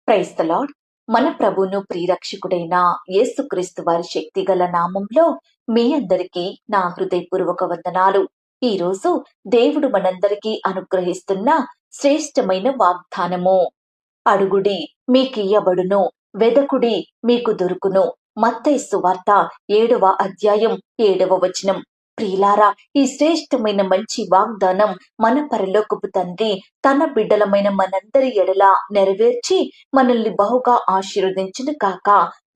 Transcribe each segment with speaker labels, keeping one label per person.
Speaker 1: Praise the lord. మన ప్రభువును ప్రియరక్షకుడైన యేసుక్రీస్తు వారి శక్తిగల నామంలో మీ అందరికీ నా హృదయపూర్వక వందనాలు. ఈ రోజు దేవుడు మనందరికీ అనుగ్రహిస్తున్న శ్రేష్టమైన వాగ్దానము. అడుగుడి మీకియ్యబడును, వెదకుడి మీకు దొరుకును. మత్తయి సువార్త 7వ అధ్యాయం 7వ వచనం. ప్రియులారా, ఈ శ్రేష్టమైన మంచి వాగ్దానం మన పరలోకపు తండ్రి తన బిడ్డలమైన మనందరి ఎడల నెరవేర్చి మనల్ని బహుగా ఆశీర్వదించును కాక.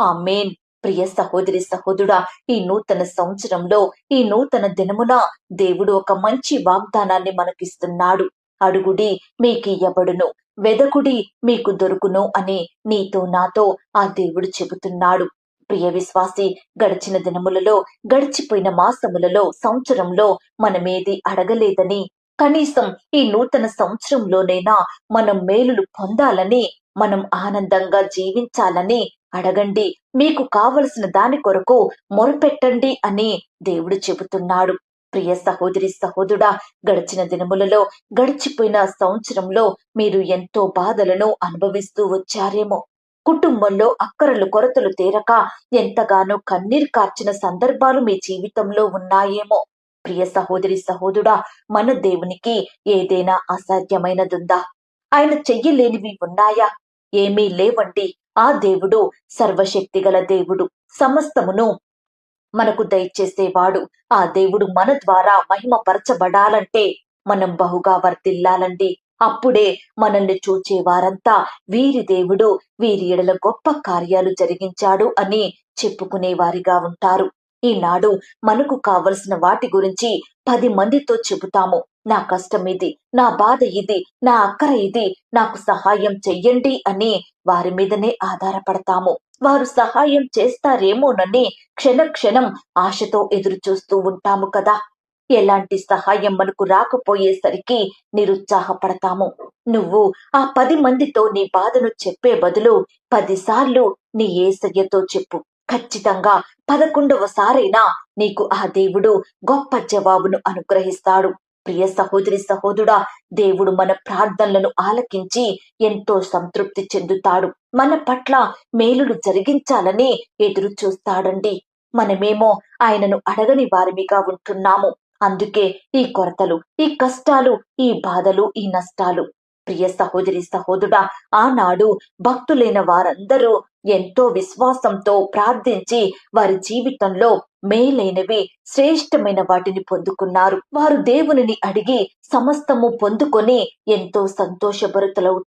Speaker 1: ఆమేన్. ప్రియ సహోదరి సహోదరుడా, ఈ నూతన సంవత్సరంలో, ఈ నూతన దినమున దేవుడు ఒక మంచి వాగ్దానాన్ని మనకిస్తున్నాడు. అడుగుడి మీకియ్యబడును, వెదకుడి మీకు దొరుకును అని నీతో నాతో ఆ దేవుడు చెబుతున్నాడు. ప్రియ విశ్వాసి, గడిచిన దినములలో, గడిచిపోయిన మాసములలో, సంవత్సరంలో మనమేది అడగలేదని, కనీసం ఈ నూతన సంవత్సరంలోనైనా మనం మేలులు పొందాలని, మనం ఆనందంగా జీవించాలని అడగండి. మీకు కావలసిన దాని కొరకు మొరపెట్టండి అని దేవుడు చెబుతున్నాడు. ప్రియ సహోదరి సహోదరుడా, గడిచిన దినములలో, గడిచిపోయిన సంవత్సరంలో మీరు ఎంతో బాధలను అనుభవిస్తూ వచ్చారేమో. కుటుంబంలో అక్కరలు కొరతలు తీరక ఎంతగానో కన్నీరు కార్చిన సందర్భాలు మీ జీవితంలో ఉన్నాయేమో. ప్రియ సహోదరి సహోదరుడా, మన దేవునికి ఏదైనా అసాధ్యమైనదుందా? ఆయన చెయ్యలేనివి ఉన్నాయా? ఏమీ లేవండి. ఆ దేవుడు సర్వశక్తిగల దేవుడు, సమస్తమును మనకు దయచేసేవాడు. ఆ దేవుడు మన ద్వారా మహిమపరచబడాలంటే మనం బహుగా వర్ధిల్లాలండి. అప్పుడే మనల్ని చూచే వారంతా వీరి దేవుడు వీరి ఎడల గొప్ప కార్యాలు జరిగించాడు అని చెప్పుకునే వారిగా ఉంటారు. ఈనాడు మనకు కావలసిన వాటి గురించి 10 మందితో చెబుతాము. నా కష్టం ఇది, నా బాధ ఇది, నా అక్కర ఇది, నాకు సహాయం చెయ్యండి అని వారి మీదనే ఆధారపడతాము. వారు సహాయం చేస్తారేమోనని క్షణం ఆశతో ఎదురు చూస్తూ ఉంటాము కదా. ఎలాంటి సహాయం మనకు రాకపోయేసరికి నిరుత్సాహపడతాము. నువ్వు ఆ 10 మందితో నీ బాధను చెప్పే బదులు 10 సార్లు నీ యేసయ్యతో చెప్పు. ఖచ్చితంగా 11వ సారైనా నీకు ఆ దేవుడు గొప్ప జవాబును అనుగ్రహిస్తాడు. ప్రియ సహోదరి సహోదరుడా, దేవుడు మన ప్రార్థనలను ఆలకించి ఎంతో సంతృప్తి చెందుతాడు. మన పట్ల మేలులు జరిగించాలని ఎదురు చూస్తాడండి. మనమేమో ఆయనను అడగని వారిమిగా ఉంటున్నాము. అందుకే ఈ కొరతలు, ఈ కష్టాలు, ఈ బాధలు, ఈ నష్టాలు. ప్రియ సహోదరి సహోదరుడా, ఆనాడు భక్తులైన వారందరూ ఎంతో విశ్వాసంతో ప్రార్థించి వారి జీవితంలో మేలైనవి, శ్రేష్టమైన వాటిని పొందుకున్నారు. వారు దేవునిని అడిగి సమస్తము పొందుకొని ఎంతో సంతోషభరితులవు